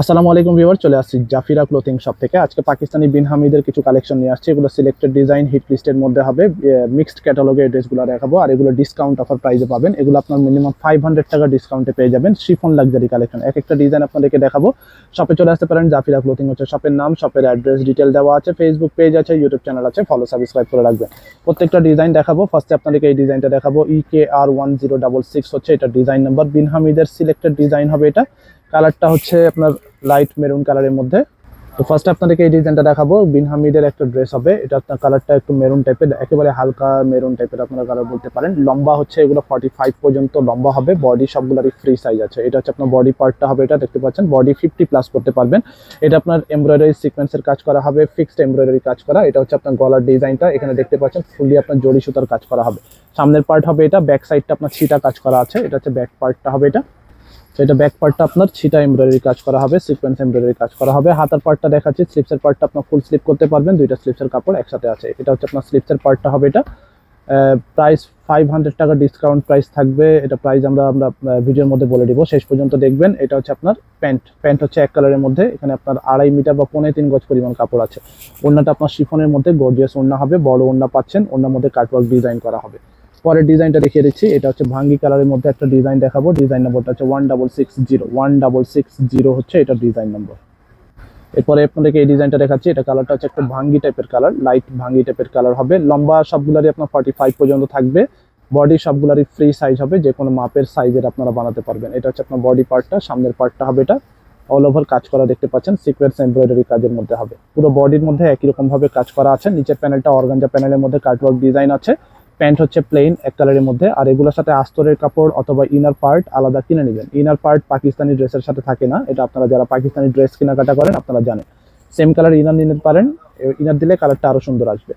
আসসালামু আলাইকুম ভিউয়ার, চলে আসছি জাফিরা ক্লোথিং শপ থেকে। আজকে পাকিস্তানি বিন হামিদের কিছু কালেকশন নিয়ে আসছে। এগুলো সিলেক্টেড ডিজাইন হিট লিস্টের মধ্যে হবে। মিক্সড ক্যাটালগে এই ড্রেসগুলো দেখাবো, আর এগুলো ডিসকাউন্ট অফার প্রাইসে পাবেন। এগুলো আপনার মিনিমাম 500 টাকা ডিসকাউন্টে পেয়ে যাবেন। শিফন লাক্সারি কালেকশন, এক একটা ডিজাইন আপনাদেরকে দেখাবো। শপে চলে আসতে পারেন। জাফিরা ক্লোথিং হচ্ছে শপের নাম, শপের অ্যাড্রেস ডিটেল দেওয়া আছে, ফেসবুক পেজ আছে, ইউটিউব চ্যানেল আছে, ফলো সাবস্ক্রাইব করে রাখবেন। প্রত্যেকটা ডিজাইন দেখাবো। ফার্স্টে আপনাদেরকে এই ডিজাইনটা দেখাবো। EKR1066 হচ্ছে এটা ডিজাইন নাম্বার। বিন হামিদের সিলেক্টেড ডিজাইন হবে এটা। কালারটা হচ্ছে আপনার লাইট মেরুন কালারের মধ্যে। তো ফার্স্ট আপনাদেরকে এই ডিজাইনটা দেখাবো। বিন হামিদের একটা ড্রেস হবে এটা। আপনার কালারটা একটু মেরুন টাইপের, একেবারে হালকা মেরুন টাইপের আপনারা কালার বলতে পারেন। লম্বা হচ্ছে এগুলো 45 পর্যন্ত লম্বা হবে। বডি সবগুলোরই ফ্রি সাইজ আছে। এটা হচ্ছে আপনার বডি পার্টটা হবে এটা, দেখতে পাচ্ছেন। বডি 50+ করতে পারবেন। এটা আপনার এমব্রয়ডারি সিকোয়েন্সের কাজ করা হবে, ফিক্সড এমব্রয়ডারি কাজ করা। এটা হচ্ছে আপনার গলার ডিজাইনটা, এখানে দেখতে পাচ্ছেন ফুলি আপনার জড়ি সুতার কাজ করা হবে। সামনের পার্ট হবে এটা, ব্যাক সাইডটা আপনার ছিটা কাজ করা আছে। এটা হচ্ছে ব্যাক পার্টটা হবে এটা। তো এটা ব্যাক পার্টটা আপনার ছিটা এমব্রয়ডারি কাজ করা হবে, সিকোয়েন্স এমব্রয়ডারি কাজ করা হবে। হাতার পার্টটা দেখাচ্ছি। স্লিপসের পার্টটা আপনার ফুল স্লিপ করতে পারবেন, দুইটা স্লিপসের কাপড় একসাথে আছে। এটা হচ্ছে আপনার স্লিপসের পার্টটা হবে এটা। প্রাইস 500 টাকা ডিসকাউন্ট প্রাইস থাকবে। এটা প্রাইস আমরা আমরা ভিডিওর মধ্যে বলে দিব, শেষ পর্যন্ত দেখবেন। এটা হচ্ছে আপনার প্যান্ট হচ্ছে এক কালারের মধ্যে। এখানে আপনার 2.5 মিটার বা 3.25 গজ পরিমাণ কাপড় আছে। ওড়নাটা আপনার শিফনের মধ্যে গর্জিয়াস ওড়না হবে, বড় ওড়না পাচ্ছেন। ওড়নার মধ্যে কাটওয়ার্ক ডিজাইন করা হবে। পরের ডিজাইনটা দেখিয়ে দিচ্ছি। এটা হচ্ছে ভাঙ্গি কালারের মধ্যে একটা ডিজাইন দেখাবো। ডিজাইন নম্বরটা হচ্ছে 1660 হচ্ছে এটা ডিজাইন নম্বর। এরপরে আপনাদেরকে এই ডিজাইনটা দেখাচ্ছি। এটা কালারটা হচ্ছে একটু ভাঙ্গি টাইপের কালার, লাইট ভাঙ্গি টাইপের কালার হবে। লম্বা সবগুলারই আপনার 45 পর্যন্ত থাকবে। বডি সবগুলারই ফ্রি সাইজ হবে, যে কোনো মাপের সাইজের আপনারা বানাতে পারবেন। এটা হচ্ছে আপনার বডি পার্টটা। সামনের পার্টটা হবে এটা অল ওভার কাজ করা, দেখতে পাচ্ছেন। সিকোয়েন্স এমব্রয়ডারি কাজের মধ্যে হবে। পুরো বডির মধ্যে একই রকম ভাবে কাজ করা আছে। নিচের প্যানেলটা অর্গানজা প্যানেলের মধ্যে কাটওয়ার্ক ডিজাইন আছে। প্যান্ট হচ্ছে প্লেন এক কালারের মধ্যে। আর এগুলোর সাথে আস্তরের কাপড় অথবা ইনার পার্ট আলাদা কিনে নেবেন। ইনার পার্ট পাকিস্তানি ড্রেসের সাথে থাকে না, এটা আপনারা যারা পাকিস্তানি ড্রেস কেনাকাটা করেন আপনারা জানেন। সেম কালার ইনার নিতে পারেন, ইনার দিলে কালারটা আরো সুন্দর আসবে।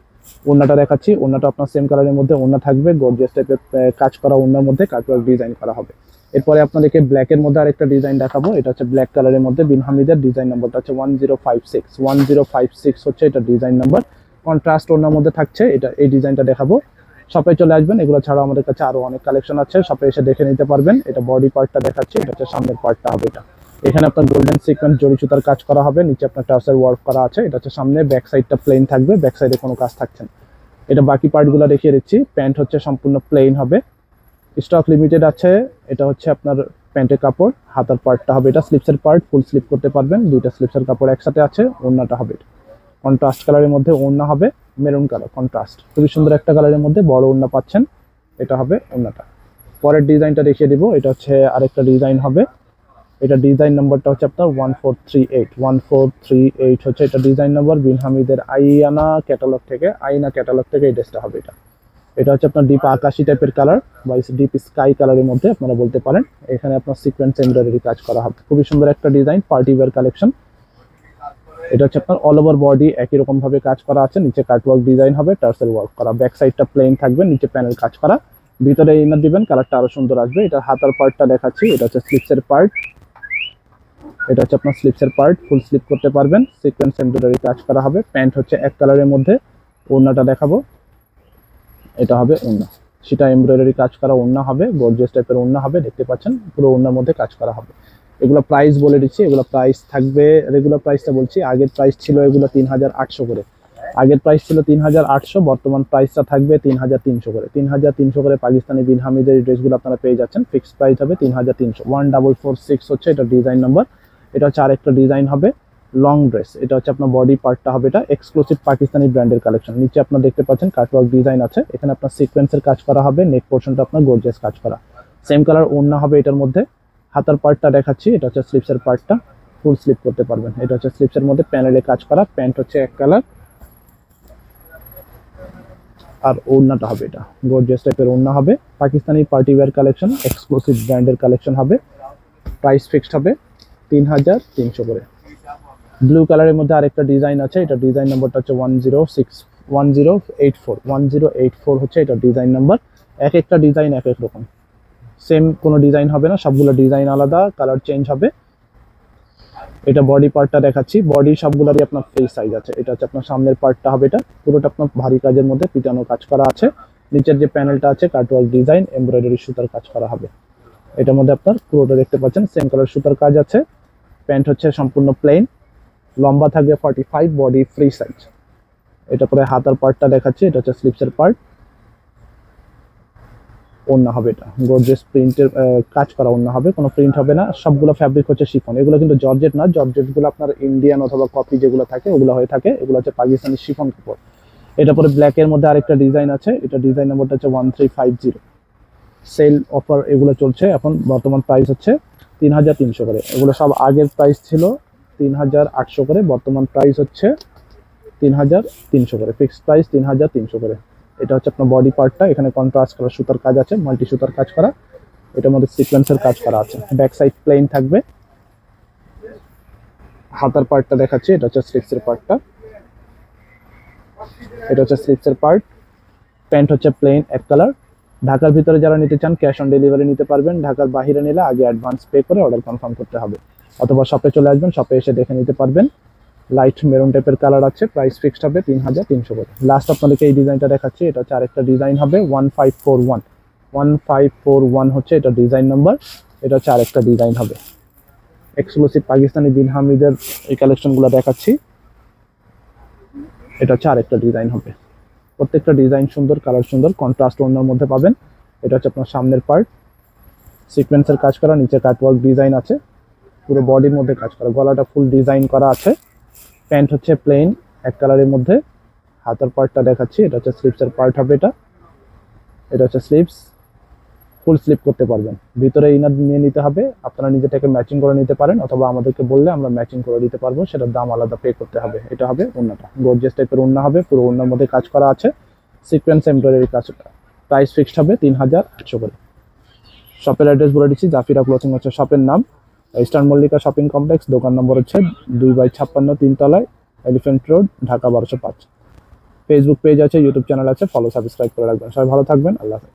ওড়নাটা দেখাচ্ছি। ওড়নাটা আপনার সেম কালারের মধ্যে ওড়না থাকবে, গর্জিয়াস টাইপের কাজ করা ওড়নার মধ্যে কাটওয়ার্ক ডিজাইন করা হবে। এরপরে আপনাদেরকে ব্ল্যাকের মধ্যে আরেকটা ডিজাইন দেখাবো। এটা হচ্ছে ব্ল্যাক কালারের মধ্যে। বিন হামিদের ডিজাইন নাম্বারটা হচ্ছে 1056 হচ্ছে এটা ডিজাইন নাম্বার। কন্ট্রাস্ট ওড়নার মধ্যে থাকছে এটা। এই ডিজাইনটা দেখাবো। শপে চলে আসবেন। এগুলো ছাড়াও আমাদের কাছে আরো অনেক কালেকশন আছে, শপে এসে দেখে নিতে পারবেন। এটা বডি পার্টটা দেখাচ্ছি। এটা হচ্ছে সামনের পার্টটা হবে এটা। এখানে আপনার গোল্ডেন সিকোয়েন্স জড়ি সুতার কাজ করা হবে, নিচে আপনার টার্সের ওয়ার্ক করা আছে। এটা হচ্ছে সামনে, ব্যাক সাইডটা প্লেন থাকবে, ব্যাক সাইডে কোনো কাজ থাকছে না। এটা বাকি পার্টগুলো দেখিয়ে দিচ্ছি। প্যান্ট হচ্ছে সম্পূর্ণ প্লেন হবে, স্টক লিমিটেড আছে। এটা হচ্ছে আপনার প্যান্টের কাপড়। হাতার পার্টটা হবে এটা স্লিপসের পার্ট, ফুল স্লিপ করতে পারবেন। দুইটা স্লিপসের কাপড় একসাথে আছে। ওড়নাটা হবে কন্ট্রাস্ট কালারের মধ্যে। ওড়না হবে মেরুন কালার কন্ট্রাস্ট, খুবই সুন্দর একটা কালারের মধ্যে বড় ওড়না পাচ্ছেন। এটা হবে ওড়নাটা। পরের ডিজাইনটা দেখিয়ে দিব। এটা হচ্ছে আরেকটা ডিজাইন হবে। এটা ডিজাইন নাম্বারটা হচ্ছে আপনার 1438 হচ্ছে এটা ডিজাইন নাম্বার। বিন হামিদের আইনা ক্যাটালগ থেকে এই ড্রেসটা হবে এটা। এটা হচ্ছে আপনার ডিপ আকাশি টাইপের কালার বা ডিপ স্কাই কালারের মধ্যে আপনারা বলতে পারেন। এখানে আপনার সিকোয়েন্স এমব্রয়ডারি কাজ করা হবে। খুবই সুন্দর একটা ডিজাইন, পার্টি ওয়্যার কালেকশন। এটা হচ্ছে আপনার অল ওভার বডি একই রকম ভাবে কাজ করা আছে। নিচে কাটওয়ার্ক ডিজাইন হবে, টার্সেল ওয়ার্ক করা। ব্যাক সাইডটা প্লেন থাকবে, নিচে প্যানেল কাজ করা। ভিতরে ইনার দিবেন, কালারটা আরো সুন্দর আসবে। এটা হাতার পার্টটা দেখাচ্ছি। এটা হচ্ছে স্লিপসের পার্ট। এটা হচ্ছে আপনার স্লিপসের পার্ট, ফুল স্লিপ করতে পারবেন। সিকোয়েন্স এমব্রয়ডারি কাজ করা হবে। প্যান্ট হচ্ছে এক কালারের মধ্যে। ওড়নাটা দেখাবো। এটা হবে ওড়না, সেটা এমব্রয়ডারি কাজ করা ওড়না হবে, গর্জিয়াস টাইপের ওড়না হবে, দেখতে পাচ্ছেন। পুরো ওড়নার মধ্যে কাজ করা হবে। এগুলো প্রাইস বলে দিচ্ছি। এগুলো প্রাইস থাকবে, রেগুলার প্রাইসটা বলছি। আগের প্রাইস ছিল এগুলো 3800 করে। আগের প্রাইস ছিল 3800, বর্তমান প্রাইসটা থাকবে 3300 করে। 3300 করে পাকিস্তানি বিন হামিদের এই ড্রেসগুলো আপনারা পেয়ে যাচ্ছেন। ফিক্সড প্রাইস হবে 3300। 1446 হচ্ছে এটা ডিজাইন নাম্বার। এটা হচ্ছে আরেকটা ডিজাইন হবে লং ড্রেস। এটা হচ্ছে আপনার বডি পার্টটা হবে এটা, এক্সক্লুসিভ পাকিস্তানি ব্র্যান্ডের কালেকশন। নিচে আপনারা দেখতে পাচ্ছেন কাটওয়ার্ক ডিজাইন আছে। এখানে আপনার সিকোয়েন্সের কাজ করা হবে, নেক পোর্শনটা আপনার গর্জিয়াস কাজ করা। সেম কালার ওড়না হবে এটার মধ্যে। হাতার পার্টটা দেখাচ্ছি। এটা হচ্ছে স্লিপসের পার্টটা, ফুল স্লিপ করতে পারবেন। এটা হচ্ছে স্লিপসের মধ্যে প্যানেলে কাজ করা। প্যান্ট হচ্ছে এক কালার, আর ওড়নাটা হবে এটা গর্জিয়াস টাইপের ওড়না হবে। Pakistani party wear collection, exclusive ব্র্যান্ডের কালেকশন হবে। প্রাইস ফিক্সড হবে 3300 করে। ব্লু কালারের মধ্যে আরেকটা ডিজাইন আছে। এটা ডিজাইন নাম্বারটা হচ্ছে 1084 হচ্ছে এটা ডিজাইন নাম্বার। এক একটা ডিজাইন এক এক রকম, সেম কোনো ডিজাইন হবে না, সবগুলো ডিজাইন আলাদা, কালার চেঞ্জ হবে। এটা বডি পার্টটা দেখাচ্ছি। বডি সবগুলোরই আপনার ফ্রি সাইজ আছে। এটা হচ্ছে আপনার সামনের পার্টটা হবে এটা, পুরোটা আপনার ভারী কাজের মধ্যে পিটানো কাজ করা আছে। নিচের যে প্যানেলটা আছে কাটওয়ার্ক ডিজাইন এমব্রয়ডারি সুতার কাজ করা হবে। এটার মধ্যে আপনার পুরোটা দেখতে পাচ্ছেন সেম কালার সুতার কাজ আছে। প্যান্ট হচ্ছে সম্পূর্ণ প্লেন, লম্বা থাকবে 45, বডি ফ্রি সাইজ। এটা পরে হাতার পার্টটা দেখাচ্ছি, এটা হচ্ছে স্লিপসের পার্ট। ওড়না হবে এটা গর্জিয়াস প্রিন্টের কাজ করা ওড়না হবে, কোনো প্রিন্ট হবে না। সবগুলো ফ্যাব্রিক হচ্ছে শিফন, এগুলো কিন্তু জর্জেট না। জর্জেটগুলো আপনার ইন্ডিয়ান অথবা কপি যেগুলো থাকে ওগুলো হয়ে থাকে, এগুলো হচ্ছে পাকিস্তানি শিফন কাপড়। এটা পরে ব্ল্যাকের মধ্যে আরেকটা ডিজাইন আছে, এটা ডিজাইন নাম্বারটা হচ্ছে 1350। সেল অফার এগুলো চলছে এখন, বর্তমান প্রাইস হচ্ছে 3300 করে। এগুলো সব আগের প্রাইস ছিল 3800 করে, বর্তমান প্রাইস হচ্ছে 3300 করে, ফিক্সড প্রাইস 3300 করে। এটা হচ্ছে আপনার বডি পার্টটা, এখানে কন্ট্রাস্ট করা সুতার কাজ আছে, মাল্টি সুতার কাজ করা, এটার মধ্যে সিকোয়েন্সের কাজ করা আছে। ব্যাক সাইড প্লেন থাকবে। হাতার পার্টটা দেখাচ্ছি, এটা হচ্ছে স্লিপসের পার্টটা, এটা হচ্ছে স্লিপসের পার্ট। প্যান্ট হচ্ছে প্লেন এক কালার। ঢাকার ভিতরে যারা নিতে চান ক্যাশ অন ডেলিভারি নিতে পারবেন, ঢাকার বাইরে নিলে আগে অ্যাডভান্স পে করে অর্ডার কনফার্ম করতে হবে, অথবা শপে চলে আসবেন, শপে এসে দেখে নিতে পারবেন। লাইট মেরুন টাইপের কালার আছে, প্রাইস ফিক্সড হবে 3300 করে। লাস্ট আপনাদেরকে এই ডিজাইনটা দেখাচ্ছি, এটা হচ্ছে আরেকটা ডিজাইন হবে 1541 হচ্ছে এটা ডিজাইন নাম্বার। এটা হচ্ছে আরেকটা ডিজাইন হবে, এক্সক্লুসিভ পাকিস্তানি বিন হামিদের এই কালেকশনগুলো দেখাচ্ছি। এটা হচ্ছে আরেকটা ডিজাইন হবে, প্রত্যেকটা ডিজাইন সুন্দর, কালার সুন্দর, কন্ট্রাস্ট ওড়নার মধ্যে পাবেন। এটা হচ্ছে আপনার সামনের পার্ট, সিকোয়েন্সের কাজ করা, নিচে কাটওয়ার্ক ডিজাইন আছে, পুরো বডির মধ্যে কাজ করা, গলাটা ফুল ডিজাইন করা আছে। প্যান্ট হচ্ছে প্লেন এক কালারের মধ্যে। হাতার পার্টটা দেখাচ্ছি, এটা হচ্ছে স্লিপসের পার্ট হবে, এটা হচ্ছে স্লিপস, ফুল স্লিপ করতে পারবেন। ভিতরে ইনার নিয়ে নিতে হবে, আপনারা নিজেটাকে ম্যাচিং করে নিতে পারেন, অথবা আমাদেরকে বললে আমরা ম্যাচিং করে দিতে পারবো, সেটার দাম আলাদা পে করতে হবে। এটা হবে ওড়নাটা, গর্জিয়াস টাইপের ওড়না হবে, পুরো ওড়নার মধ্যে কাজ করা আছে, সিকোয়েন্স এমব্রয়ডারি কাজ। প্রাইস ফিক্সড হবে 3800 করে। শপের অ্যাড্রেস বলে দিচ্ছি, জাফিরা ক্লথিং হচ্ছে শপের নাম, ইস্টার্ন মল্লিকা শপিং কমপ্লেক্স, দোকান নম্বর হচ্ছে 2/56, 3 তলায়, elephant road, Dhaka 1205। Facebook page আছে, ইউটিউব চ্যানেল আছে, ফলো সাবস্ক্রাইব করে রাখবেন। সবাই ভালো থাকবেন, আল্লাহ হাফেজ।